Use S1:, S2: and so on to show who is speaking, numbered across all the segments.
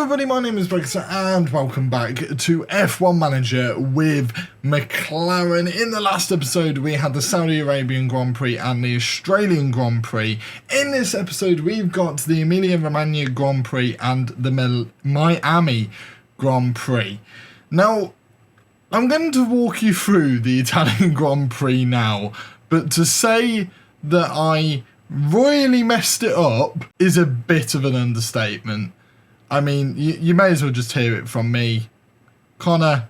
S1: everybody, my name is Bragster and welcome back to F1 Manager with McLaren. In the last episode we had the Saudi Arabian Grand Prix and the Australian Grand Prix. In this episode we've got the Emilia Romagna Grand Prix and the Miami Grand Prix. Now, I'm going to walk you through the Italian Grand Prix now, but to say that I royally messed it up is a bit of an understatement. I mean, you may as well just hear it from me. Connor,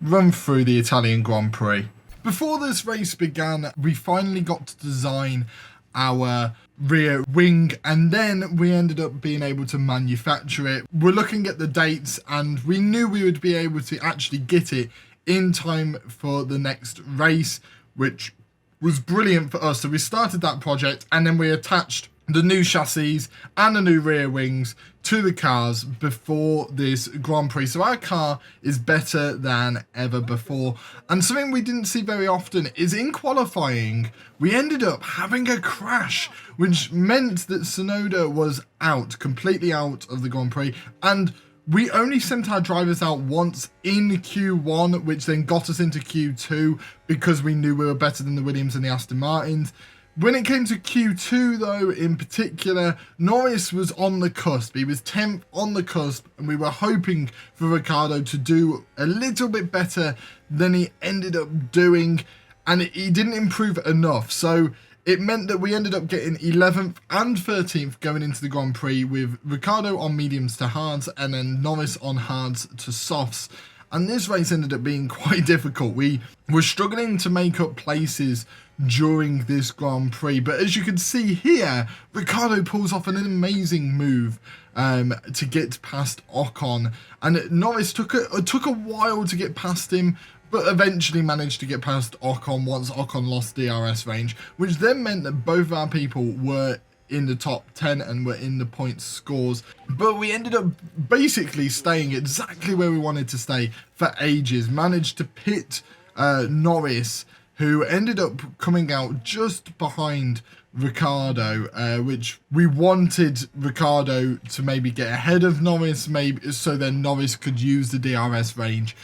S1: run through the Italian Grand Prix. Before this race began, we finally got to design our rear wing, and then we ended up being able to manufacture it. We're looking at the dates, and we knew we would be able to actually get it in time for the next race, which was brilliant for us. So we started that project, and then we attached the new chassis and the new rear wings to the cars before this Grand Prix. So our car is better than ever before. And something we didn't see very often is in qualifying, we ended up having a crash, which meant that Sonoda was out, completely out of the Grand Prix. And we only sent our drivers out once in Q1, which then got us into Q2 because we knew we were better than the Williams and the Aston Martins. When it came to Q2 though, in particular, Norris was on the cusp. He was 10th on the cusp, and we were hoping for Ricciardo to do a little bit better than he ended up doing, and he didn't improve enough. So it meant that we ended up getting 11th and 13th going into the Grand Prix, with Ricciardo on mediums to hards and then Norris on hards to softs. And this race ended up being quite difficult. We were struggling to make up places during this Grand Prix, but as you can see here, Ricciardo pulls off an amazing move to get past Ocon, and Norris took a while to get past him, but eventually managed to get past Ocon once Ocon lost DRS range, which then meant that both our people were in the top 10 and were in the points scores. But we ended up basically staying exactly where we wanted to stay for ages. Managed to pit Norris, who ended up coming out just behind Ricciardo, which we wanted Ricciardo to maybe get ahead of Norris, maybe so then Norris could use the DRS range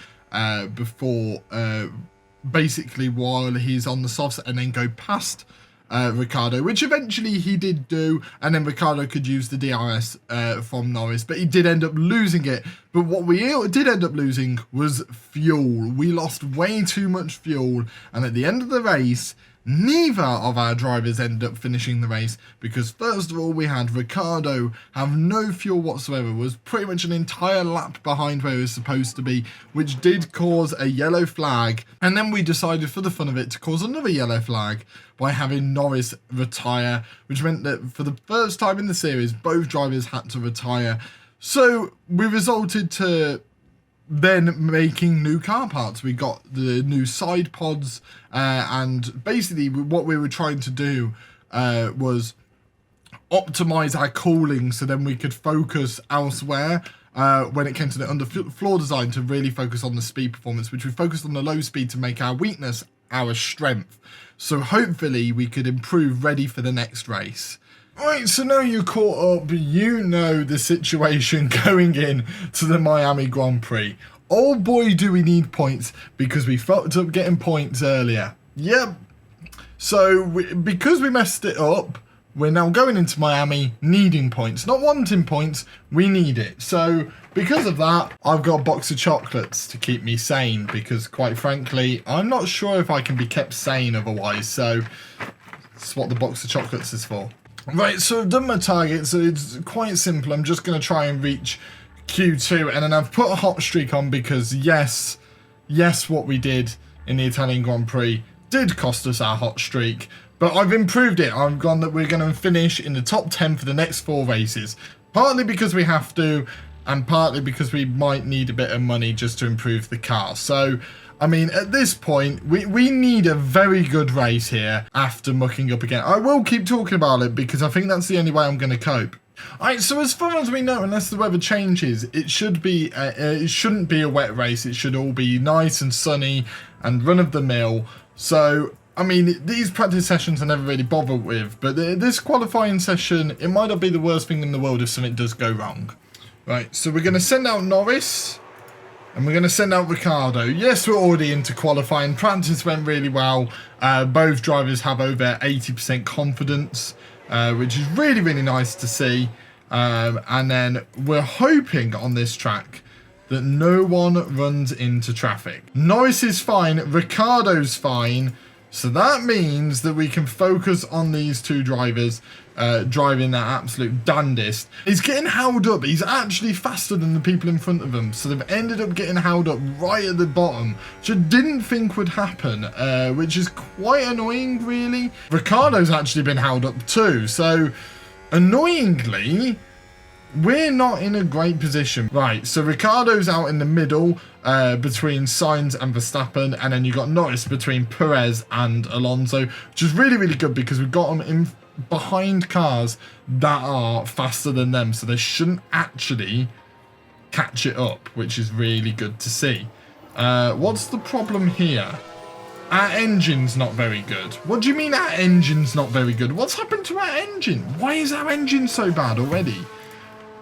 S1: before basically while he's on the softs, and then go past Ricciardo, which eventually he did do, and then Ricciardo could use the DRS from Norris, but he did end up losing it. But what we did end up losing was fuel. We lost way too much fuel, and at the end of the race, neither of our drivers ended up finishing the race, because first of all we had Ricciardo have no fuel whatsoever, was pretty much an entire lap behind where he was supposed to be, which did cause a yellow flag. And then we decided for the fun of it to cause another yellow flag by having Norris retire, which meant that for the first time in the series both drivers had to retire. So we resulted to then making new car parts. We got the new side pods, and basically what we were trying to do was optimize our cooling so then we could focus elsewhere when it came to the underfloor design, to really focus on the speed performance, which we focused on the low speed to make our weakness our strength. So hopefully we could improve ready for the next race. Right, so now you're caught up, you know the situation going in to the Miami Grand Prix. Oh boy, do we need points, because we fucked up getting points earlier. Yep. So because we messed it up, we're now going into Miami needing points. Not wanting points, we need it. So because of that, I've got a box of chocolates to keep me sane, because quite frankly, I'm not sure if I can be kept sane otherwise. So that's what the box of chocolates is for. Right, so I've done my target, so it's quite simple. I'm just going to try and reach Q2, and then I've put a hot streak on because yes, what we did in the Italian Grand Prix did cost us our hot streak, but I've improved it. I've gone that we're going to finish in the top 10 for the next 4 races, partly because we have to, and partly because we might need a bit of money just to improve the car. So I mean, at this point, we need a very good race here after mucking up again. I will keep talking about it because I think that's the only way I'm going to cope. Alright, so as far as we know, unless the weather changes, it shouldn't be a wet race. It should all be nice and sunny and run-of-the-mill. So, I mean, these practice sessions I never really bothered with, but this qualifying session, it might not be the worst thing in the world if something does go wrong. Right, so we're going to send out Norris. And we're going to send out Ricciardo. Yes, we're already into qualifying. Practice went really well. Both drivers have over 80% confidence, which is really, really nice to see. And then we're hoping on this track that no one runs into traffic. Norris is fine. Ricciardo's fine. So that means that we can focus on these two drivers driving that absolute dandest. He's getting held up. He's actually faster than the people in front of him. So they've ended up getting held up right at the bottom, which I didn't think would happen, which is quite annoying, really. Ricciardo's actually been held up too. So annoyingly, we're not in a great position. Right, so Ricciardo's out in the middle between Sainz and Verstappen, and then you got Norris between Perez and Alonso, which is really, really good because we've got them in behind cars that are faster than them, so they shouldn't actually catch it up, which is really good to see. What's the problem here? Our engine's not very good. What do you mean our engine's not very good? What's happened to our engine? Why is our engine so bad already?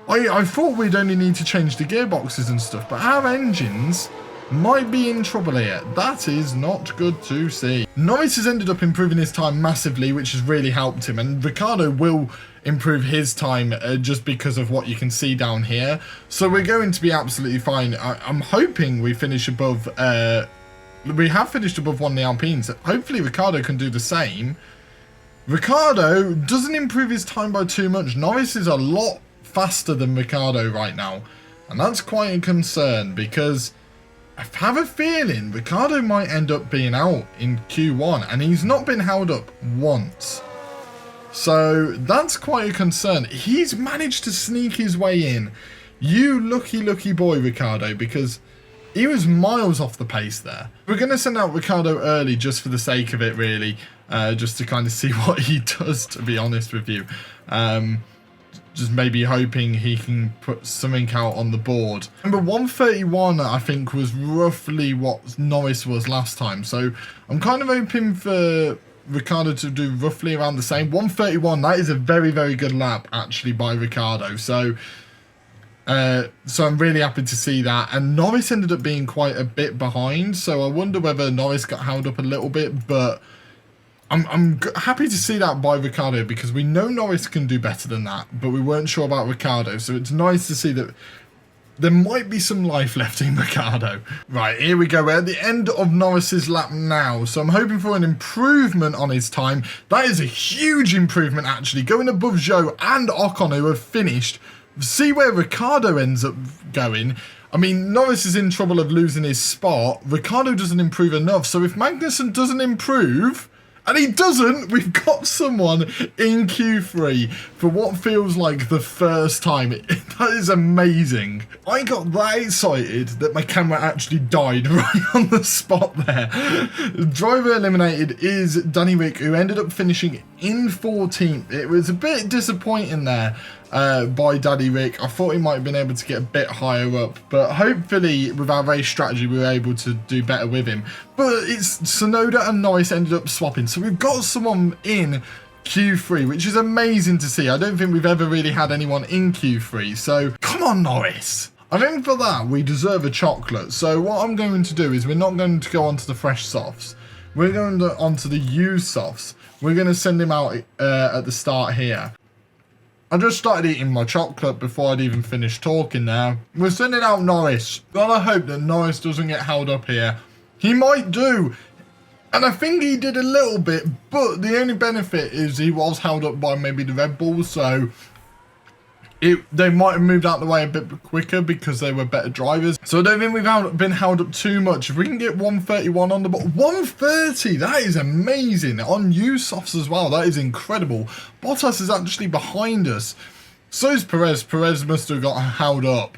S1: I thought we'd only need to change the gearboxes and stuff, but our engines might be in trouble here. That is not good to see. Norris has ended up improving his time massively, which has really helped him, and Ricciardo will improve his time just because of what you can see down here. So we're going to be absolutely fine. I'm hoping we finish above... we have finished above one of the Alpines. Hopefully Ricciardo can do the same. Ricciardo doesn't improve his time by too much. Norris is a lot faster than Ricciardo right now, and that's quite a concern because I have a feeling Ricciardo might end up being out in Q1, and he's not been held up once, so that's quite a concern. He's managed to sneak his way in. You lucky boy, Ricciardo, because he was miles off the pace there. We're going to send out Ricciardo early just for the sake of it, really, just to kind of see what he does, to be honest with you. Just maybe hoping he can put something out on the board. Number 131, I think, was roughly what Norris was last time. So I'm kind of hoping for Ricciardo to do roughly around the same. 131, that is a very, very good lap, actually, by Ricciardo. So I'm really happy to see that. And Norris ended up being quite a bit behind. So I wonder whether Norris got held up a little bit, but I'm happy to see that by Ricciardo because we know Norris can do better than that, but we weren't sure about Ricciardo, so it's nice to see that there might be some life left in Ricciardo. Right, here we go. We're at the end of Norris's lap now, so I'm hoping for an improvement on his time. That is a huge improvement, actually, going above Zhou and Ocon, who have finished. See where Ricciardo ends up going. I mean, Norris is in trouble of losing his spot. Ricciardo doesn't improve enough, so if Magnussen doesn't improve... and he doesn't, we've got someone in Q3 for what feels like the first time. That is amazing. I got that excited that my camera actually died right on the spot there. Driver eliminated is Danny Rick, who ended up finishing in 14th. It was a bit disappointing there by Danny Rick. I thought he might have been able to get a bit higher up, but hopefully with our race strategy we were able to do better with him. But it's Tsunoda and Norris ended up swapping, so we've got someone in Q3, which is amazing to see. I don't think we've ever really had anyone in Q3, so come on, Norris. I think for that we deserve a chocolate. So what I'm going to do is we're not going to go onto the fresh softs. We're going to onto the used softs. We're going to send him out at the start here. I just started eating my chocolate before I'd even finished talking there. We're sending out Norris. Gotta hope that Norris doesn't get held up here. He might do. And I think he did a little bit, but the only benefit is he was held up by maybe the Red Bulls, so they might have moved out the way a bit quicker because they were better drivers. So I don't think we've been held up too much. If we can get 131 on the board, 130, that is amazing. On used softs as well, that is incredible. Bottas is actually behind us. So is Perez. Perez must have got held up.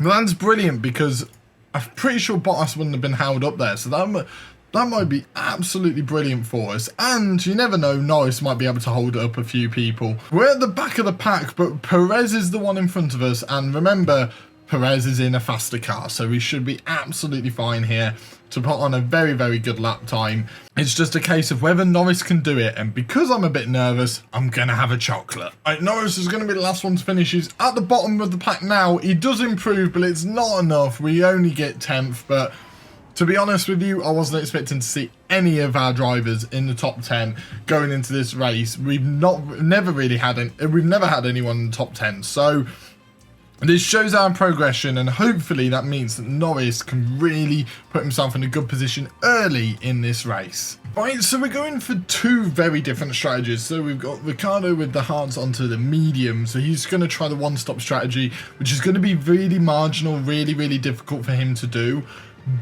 S1: That's brilliant because I'm pretty sure Bottas wouldn't have been held up there. So that might be absolutely brilliant for us. And you never know, Norris might be able to hold up a few people. We're at the back of the pack, but Perez is the one in front of us. And remember, Perez is in a faster car, so we should be absolutely fine here to put on a very, very good lap time. It's just a case of whether Norris can do it, and because I'm a bit nervous, I'm going to have a chocolate. Right, Norris is going to be the last one to finish. He's at the bottom of the pack now. He does improve, but it's not enough. We only get 10th, but to be honest with you, I wasn't expecting to see any of our drivers in the top 10 going into this race. We've never had anyone in the top 10, so this shows our progression, and hopefully that means that Norris can really put himself in a good position early in this race. Right, so we're going for two very different strategies. So we've got Ricciardo with the hards onto the medium. So he's going to try the one-stop strategy, which is going to be really marginal, really, really difficult for him to do.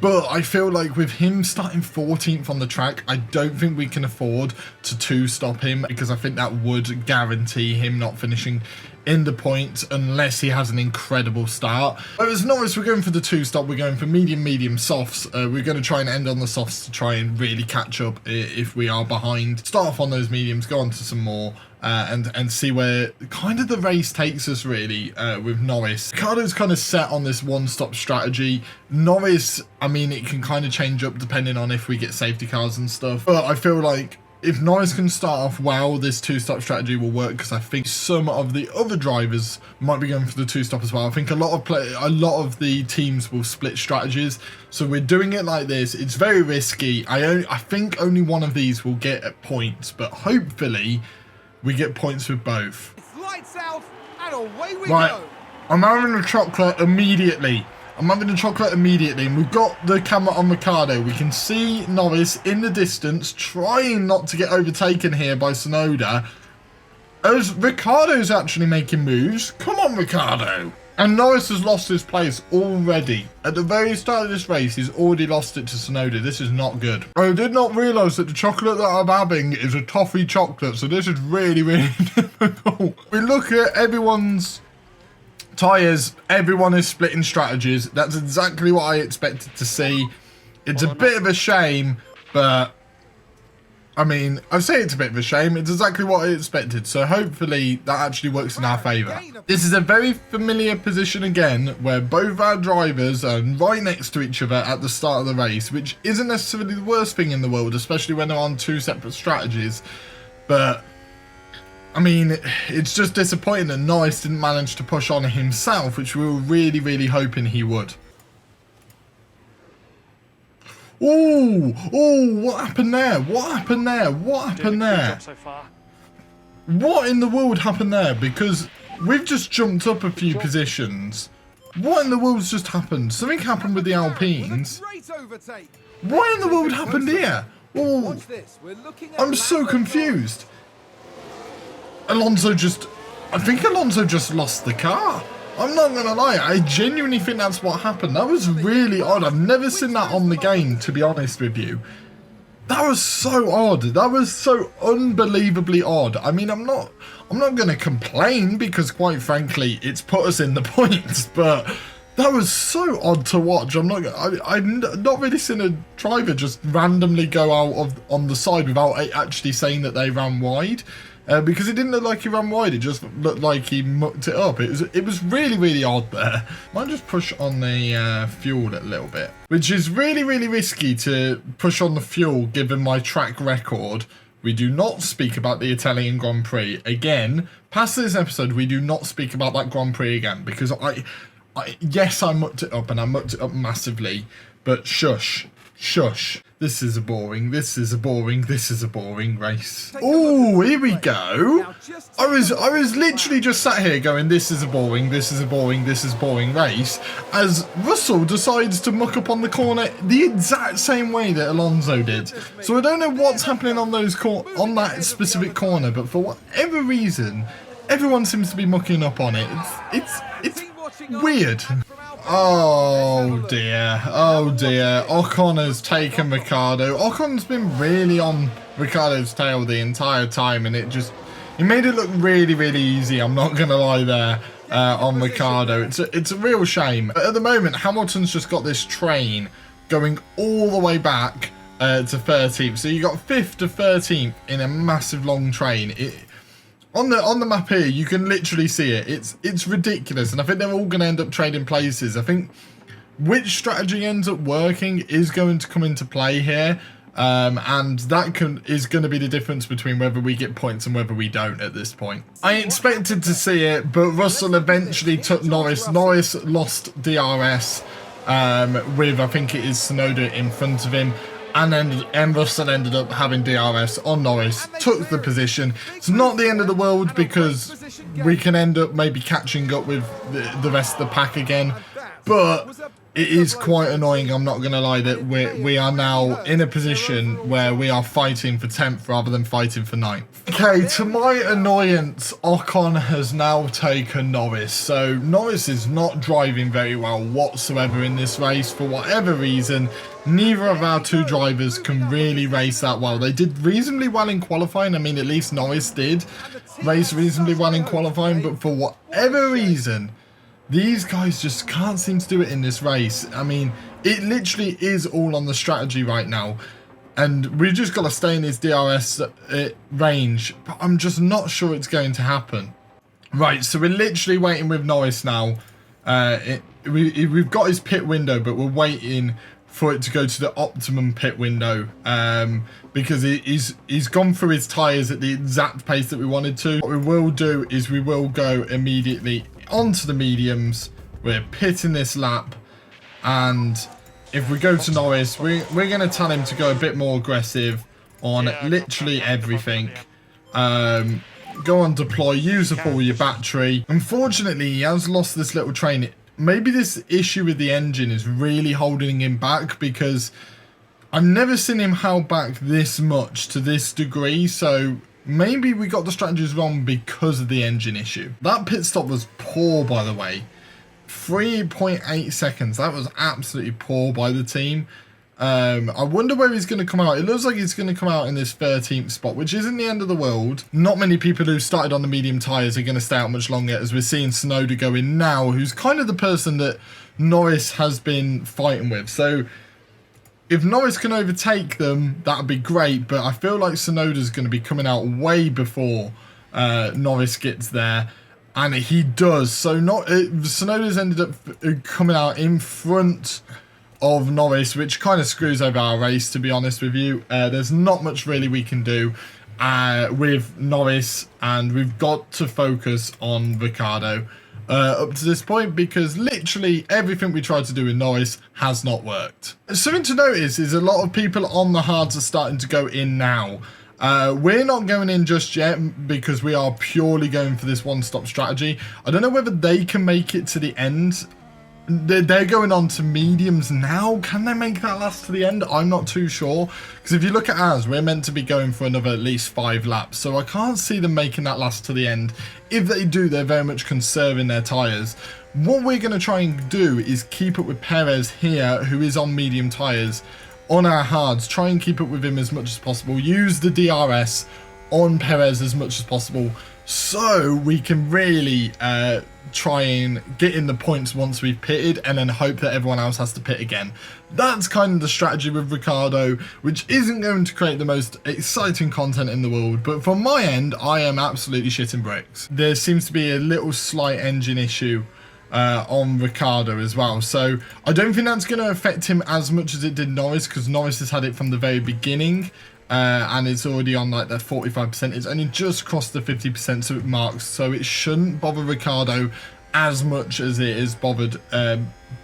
S1: But I feel like with him starting 14th on the track, I don't think we can afford to two-stop him, because I think that would guarantee him not finishing in the points unless he has an incredible start. Whereas Norris, we're going for the two-stop. We're going for medium, softs. We're going to try and end on the softs to try and really catch up if we are behind. Start off on those mediums, go on to some more, and see where kind of the race takes us, really, with Norris. Ricciardo's kind of set on this one-stop strategy. Norris, I mean, it can kind of change up depending on if we get safety cars and stuff. But I feel like if Norris can start off well, this two-stop strategy will work, because I think some of the other drivers might be going for the two-stop as well. I think a lot of the teams will split strategies, so we're doing it like this. It's very risky. I think only one of these will get points, but hopefully we get points with both.
S2: Lights out and away we
S1: go. I'm having a chocolate immediately. And we've got the camera on Ricciardo. We can see Norris in the distance, trying not to get overtaken here by Tsunoda, as Ricciardo's actually making moves. Come on, Ricciardo. And Norris has lost his place already. At the very start of this race, he's already lost it to Tsunoda. This is not good. I did not realise that the chocolate that I'm having is a toffee chocolate, so this is really, really difficult. We look at everyone's tyres, everyone is splitting strategies. That's exactly what I expected to see. It's a bit of a shame, but I mean, I say it's a bit of a shame. It's exactly what I expected, so hopefully that actually works in our favour. This is a very familiar position again, where both our drivers are right next to each other at the start of the race, which isn't necessarily the worst thing in the world, especially when they're on two separate strategies. But I mean, it's just disappointing that Norris didn't manage to push on himself, which we were really, really hoping he would. Oh, what happened there? What in the world happened there? Because we've just jumped up a few positions. What in the world's just happened? Something happened with the Alpines. What in the world happened here? Oh, I'm so confused. I think Alonso just lost the car. I'm not going to lie, I genuinely think that's what happened. That was really odd. I've never seen that on the game, to be honest with you. That was so odd. That was so unbelievably odd. I mean, I'm not going to complain, because quite frankly, it's put us in the points, but that was so odd to watch. I've not really seen a driver just randomly go out on the side without actually saying that they ran wide. Because it didn't look like he ran wide, it just looked like he mucked it up. It was really, really odd there. Might just push on the fuel a little bit, which is really, really risky to push on the fuel given my track record. We do not speak about the Italian Grand Prix again. Past this episode, we do not speak about that Grand Prix again, because yes, I mucked it up, and I mucked it up massively, but shush. This is a boring race. Oh, here we go. I was literally just sat here going, this is a boring race, as Russell decides to muck up on the corner the exact same way that Alonso did. So I don't know what's happening on on that specific corner, but for whatever reason, everyone seems to be mucking up on it. It's weird. Oh dear. Ocon's taken Ricciardo. Ocon's been really on Ricciardo's tail the entire time, and he made it look really, really easy. I'm not gonna lie there on Ricciardo. It's a real shame. But at the moment, Hamilton's just got this train going all the way back to 13th. So you got 5th to 13th in a massive long train. On the map here, you can literally see it. It's ridiculous, and I think they're all going to end up trading places. I think which strategy ends up working is going to come into play here, and that is going to be the difference between whether we get points and whether we don't at this point. I expected to see it, but Russell eventually took Norris. Norris lost DRS with, I think it is Tsunoda in front of him. And then Russell ended up having DRS on Norris, took the position. It's not the end of the world because we can end up maybe catching up with the rest of the pack again. But it is quite annoying, I'm not going to lie, that we are now in a position where we are fighting for 10th rather than fighting for 9th. Okay, to my annoyance, Ocon has now taken Norris. So Norris is not driving very well whatsoever in this race for whatever reason. Neither of our two drivers can really race that well. They did reasonably well in qualifying. I mean, at least Norris did race reasonably well in qualifying, but for whatever reason, these guys just can't seem to do it in this race. I mean, it literally is all on the strategy right now. And we've just got to stay in his DRS range. But I'm just not sure it's going to happen. Right, so we're literally waiting with Norris now. We've got his pit window, but we're waiting for it to go to the optimum pit window. Because he's gone through his tyres at the exact pace that we wanted to. What we will do is we will go immediately onto the mediums. We're pitting this lap, and if we go to Norris, we're going to tell him to go a bit more aggressive on literally everything. Go on deploy, use up all your battery. Unfortunately, he has lost this little train. Maybe this issue with the engine is really holding him back, because I've never seen him held back this much to this degree. So maybe we got the strategies wrong because of the engine issue. That pit stop was poor, by the way. 3.8 seconds. That was absolutely poor by the team. I wonder where he's going to come out. It looks like he's going to come out in this 13th spot, which isn't the end of the world. Not many people who started on the medium tyres are going to stay out much longer, as we're seeing Tsunoda go in now, who's kind of the person that Norris has been fighting with. So if Norris can overtake them, that would be great, but I feel like Tsunoda's going to be coming out way before Norris gets there, and he does. So Tsunoda's ended up coming out in front of Norris, which kind of screws over our race, to be honest with you. There's not much really we can do with Norris, and we've got to focus on Ricciardo up to this point, because literally everything we tried to do with Norris has not worked. Something to notice is a lot of people on the hards are starting to go in now. We're not going in just yet because we are purely going for this one-stop strategy. I don't know whether they can make it to the end. They're going on to mediums now. Can they make that last to the end? I'm not too sure, because if you look at ours, we're meant to be going for another at least 5 laps, so I can't see them making that last to the end. If they do, they're very much conserving their tyres. What we're going to try and do is keep up with Perez here, who is on medium tyres, on our hards. Try and keep up with him as much as possible. Use the DRS on Perez as much as possible, so we can really try and get in the points once we've pitted, and then hope that everyone else has to pit again. That's kind of the strategy with Ricciardo, which isn't going to create the most exciting content in the world, but from my end, I am absolutely shitting bricks. There seems to be a little slight engine issue on Ricciardo as well, so I don't think that's going to affect him as much as it did Norris, because Norris has had it from the very beginning. And it's already on like that 45%. It's only just crossed the 50% so it marks, so it shouldn't bother Ricciardo as much as it is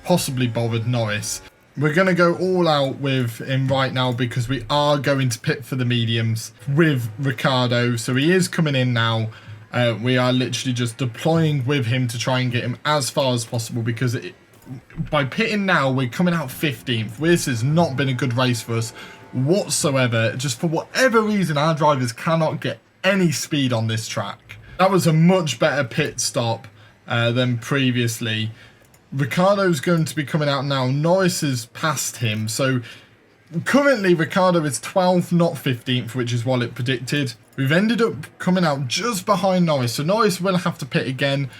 S1: possibly bothered Norris. We're going to go all out with him right now, because we are going to pit for the mediums with Ricciardo, so he is coming in now. We are literally just deploying with him to try and get him as far as possible, because by pitting now, we're coming out 15th. This has not been a good race for us whatsoever. Just for whatever reason, our drivers cannot get any speed on this track. That was a much better pit stop than previously. Ricciardo's going to be coming out now. Norris has passed him, so currently Ricciardo is 12th, not 15th, which is what it predicted. We've ended up coming out just behind Norris, so Norris will have to pit again.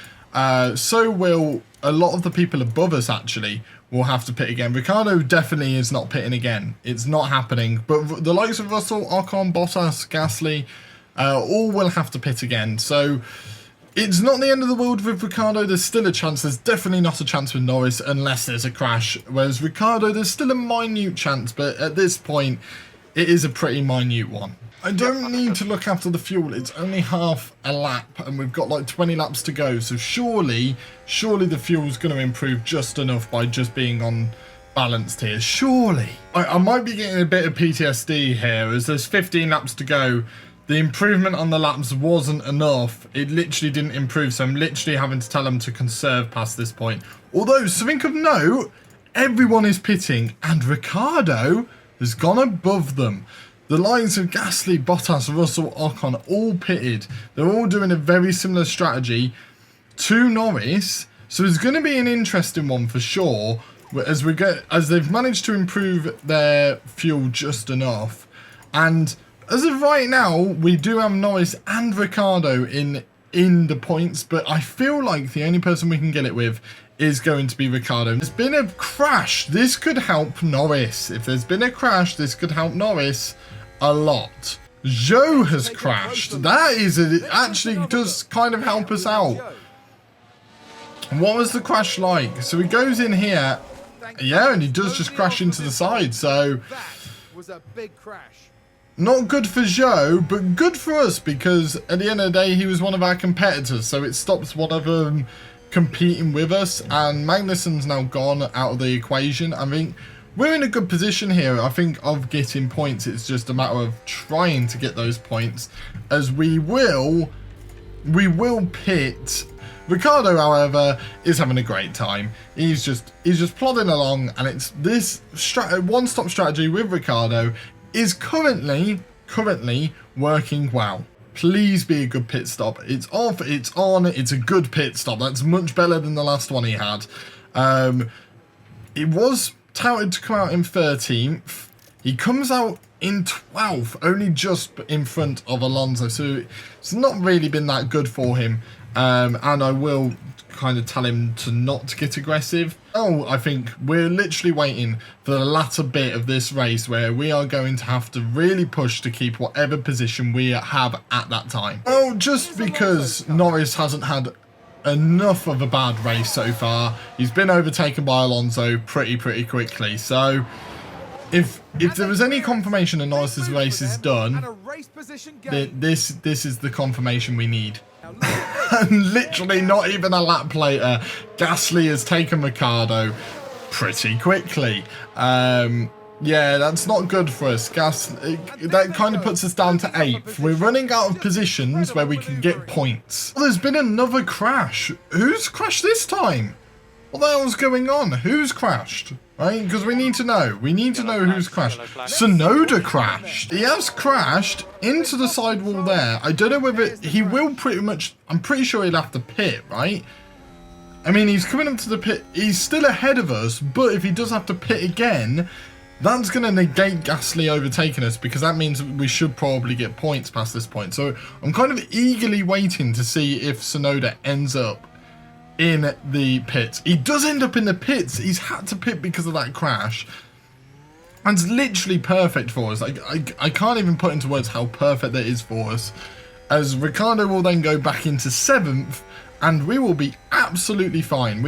S1: So will a lot of the people above us, actually, will have to pit again. Ricciardo definitely is not pitting again. It's not happening. But the likes of Russell, Ocon, Bottas, Gasly, all will have to pit again. So it's not the end of the world with Ricciardo. There's still a chance. There's definitely not a chance with Norris unless there's a crash. Whereas Ricciardo, there's still a minute chance, but at this point, it is a pretty minute one. I don't need to look after the fuel. It's only half a lap, and we've got like 20 laps to go. So surely the fuel's going to improve just enough by just being on balanced here. Surely. I might be getting a bit of PTSD here, as there's 15 laps to go. The improvement on the laps wasn't enough. It literally didn't improve, so I'm literally having to tell them to conserve past this point. Although, something of note, everyone is pitting, and Ricciardo has gone above them. The likes of Gasly, Bottas, Russell, Ocon all pitted. They're all doing a very similar strategy to Norris, so it's going to be an interesting one for sure, as they've managed to improve their fuel just enough. And as of right now, we do have Norris and Ricciardo in the points, but I feel like the only person we can get it with is going to be Ricciardo. There's been a crash. This could help Norris. If there's been a crash, this could help Norris a lot. Zhou has crashed. That is, it actually does kind of help us out. What was the crash like? So he goes in here, yeah, and he does just crash into the side. So
S2: That was a big crash.
S1: not good for Zhou, but good for us, because at the end of the day, he was one of our competitors, so it stops one of them competing with us, and Magnussen's now gone out of the equation. I mean, we're in a good position here, I think, of getting points. It's just a matter of trying to get those points, as we will pit. Ricciardo, however, is having a great time. He's just plodding along, and it's this one-stop strategy with Ricciardo is currently working well. Please be a good pit stop. It's off, it's on, it's a good pit stop. That's much better than the last one he had. It was touted to come out in 13th. He comes out in 12th, only just in front of Alonso. So it's not really been that good for him. And I will kind of tell him to not get aggressive. Oh, I think we're literally waiting for the latter bit of this race where we are going to have to really push to keep whatever position we have at that time. Oh, just because Norris hasn't had enough of a bad race so far. He's been overtaken by Alonso pretty quickly. So if there was any confirmation that Norris's race is done, this is the confirmation we need. And literally not even a lap later, Gasly has taken Ricciardo pretty quickly. Yeah, that's not good for us. That kind of puts us down to 8th. We're running out of positions where we can get points. Well, there's been another crash. Who's crashed this time? What the hell's going on? Who's crashed? Right? Because we need to know. We need to know who's crashed. Tsunoda crashed. He has crashed into the sidewall there. I don't know whether he will pretty much... I'm pretty sure he'll have to pit, right? I mean, he's coming up to the pit. He's still ahead of us, but if he does have to pit again, that's going to negate Gasly overtaking us, because that means we should probably get points past this point. So I'm kind of eagerly waiting to see if Tsunoda ends up in the pits. He does end up in the pits. He's had to pit because of that crash. And it's literally perfect for us. I can't even put into words how perfect that is for us. As Ricciardo will then go back into 7th, and we will be absolutely fine.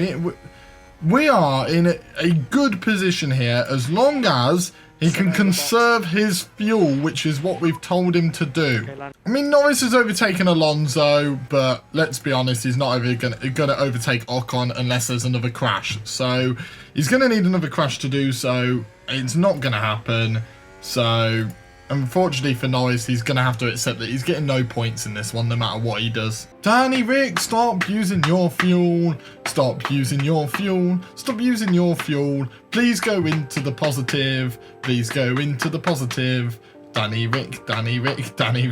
S1: We are in a good position here, as long as he can conserve his fuel, which is what we've told him to do. I mean, Norris has overtaken Alonso, but let's be honest, he's not going to overtake Ocon unless there's another crash. So he's going to need another crash to do so. It's not going to happen. So unfortunately for Norris, he's going to have to accept that he's getting no points in this one, no matter what he does. Danny Rick, stop using your fuel. Stop using your fuel. Stop using your fuel. Please go into the positive. Please go into the positive. Danny Rick, Danny Rick, Danny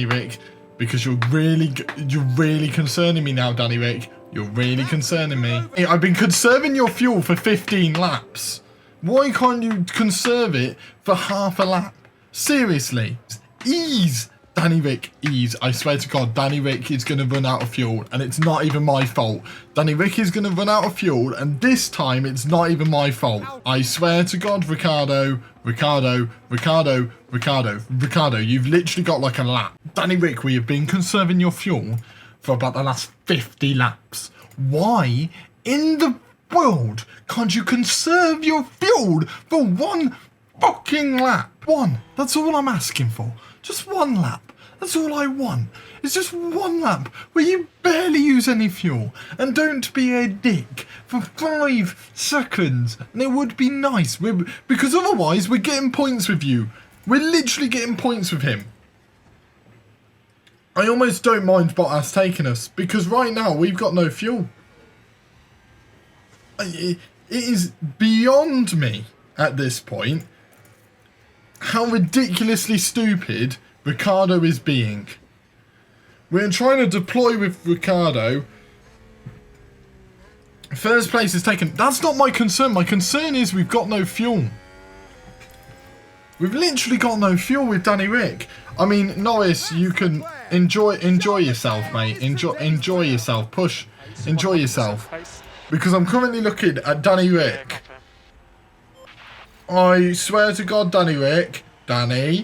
S1: Rick. Because you're really concerning me now, Danny Rick. You're really concerning me. Hey, I've been conserving your fuel for 15 laps. Why can't you conserve it for half a lap? Seriously. Ease Danny Rick is, I swear to God, Danny Rick is going to run out of fuel, and it's not even my fault. Danny Rick is going to run out of fuel, and this time it's not even my fault. I swear to God, Ricardo, you've literally got like a lap. Danny Rick, we have been conserving your fuel for about the last 50 laps. Why in the world can't you conserve your fuel for one fucking lap? One. That's all I'm asking for. Just one lap. That's all I want. It's just one lap where you barely use any fuel and don't be a dick for 5 seconds. And it would be nice because otherwise we're getting points with you. We're literally getting points with him. I almost don't mind Bottas taking us because right now we've got no fuel. It is beyond me at this point how ridiculously stupid Ricardo is being. We're trying to deploy with Ricardo. First place is taken. That's not my concern. My concern is we've got no fuel. We've literally got no fuel with Danny Rick. I mean, Norris, you can enjoy yourself, mate. Enjoy yourself. Push. Enjoy yourself. Because I'm currently looking at Danny Rick. I swear to God, Danny Rick. Danny,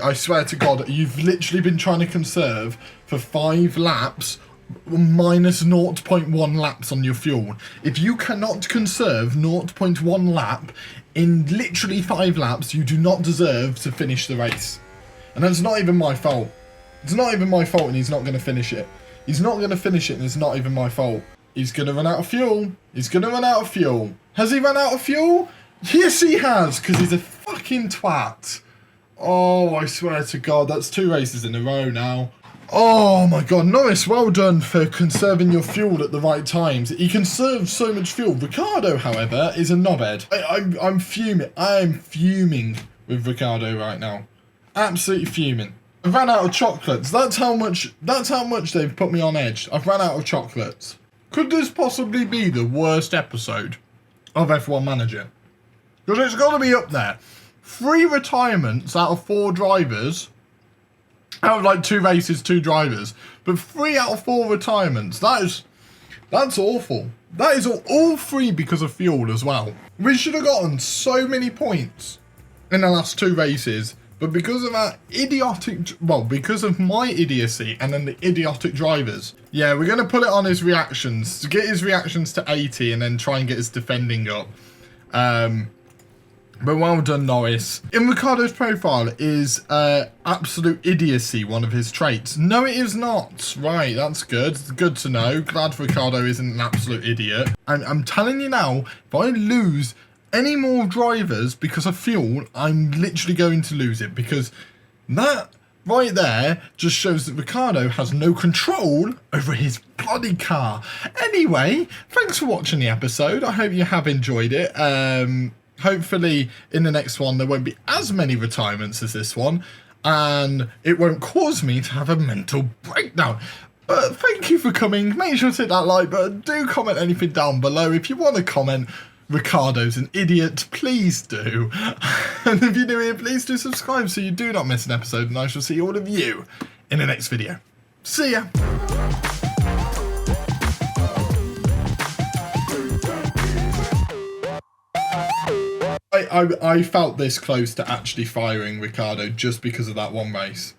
S1: I swear to God, you've literally been trying to conserve for 5 laps, minus 0.1 laps on your fuel. If you cannot conserve 0.1 lap in literally 5 laps, you do not deserve to finish the race. And that's not even my fault. It's not even my fault, and he's not going to finish it. He's not going to finish it, and it's not even my fault. He's going to run out of fuel. He's going to run out of fuel. Has he run out of fuel? Yes, he has, because he's a fucking twat. Oh, I swear to God, that's 2 races in a row now. Oh my God, Norris, well done for conserving your fuel at the right times. He conserves so much fuel. Ricardo, however, is a knobhead. I'm fuming. I am fuming with Ricardo right now. Absolutely fuming. I've ran out of chocolates. That's how much they've put me on edge. I've ran out of chocolates. Could this possibly be the worst episode of F1 Manager? Because it's got to be up there. 3 retirements out of 4 drivers. Out of like 2 races, 2 drivers. But 3 out of 4 retirements. That's awful. That is all 3 because of fuel as well. We should have gotten so many points in the last 2 races. But because of our because of my idiocy and then the idiotic drivers. Yeah, we're going to put it on his reactions. To get his reactions to 80 and then try and get his defending up. But well done, Norris. In Ricardo's profile is absolute idiocy one of his traits. No, it is not. Right, that's good. It's good to know. Glad Ricardo isn't an absolute idiot. And I'm telling you now, if I lose any more drivers because of fuel, I'm literally going to lose it. Because that right there just shows that Ricardo has no control over his bloody car. Anyway, thanks for watching the episode. I hope you have enjoyed it. Hopefully in the next one there won't be as many retirements as this one, and it won't cause me to have a mental breakdown. But thank you for coming. Make sure to hit that like button. Do comment anything down below. If you want to comment Ricardo's an idiot, please do. And if you're new here, please do subscribe so you do not miss an episode, and I shall see all of you in the next video. See ya. I felt this close to actually firing Ricardo just because of that one race.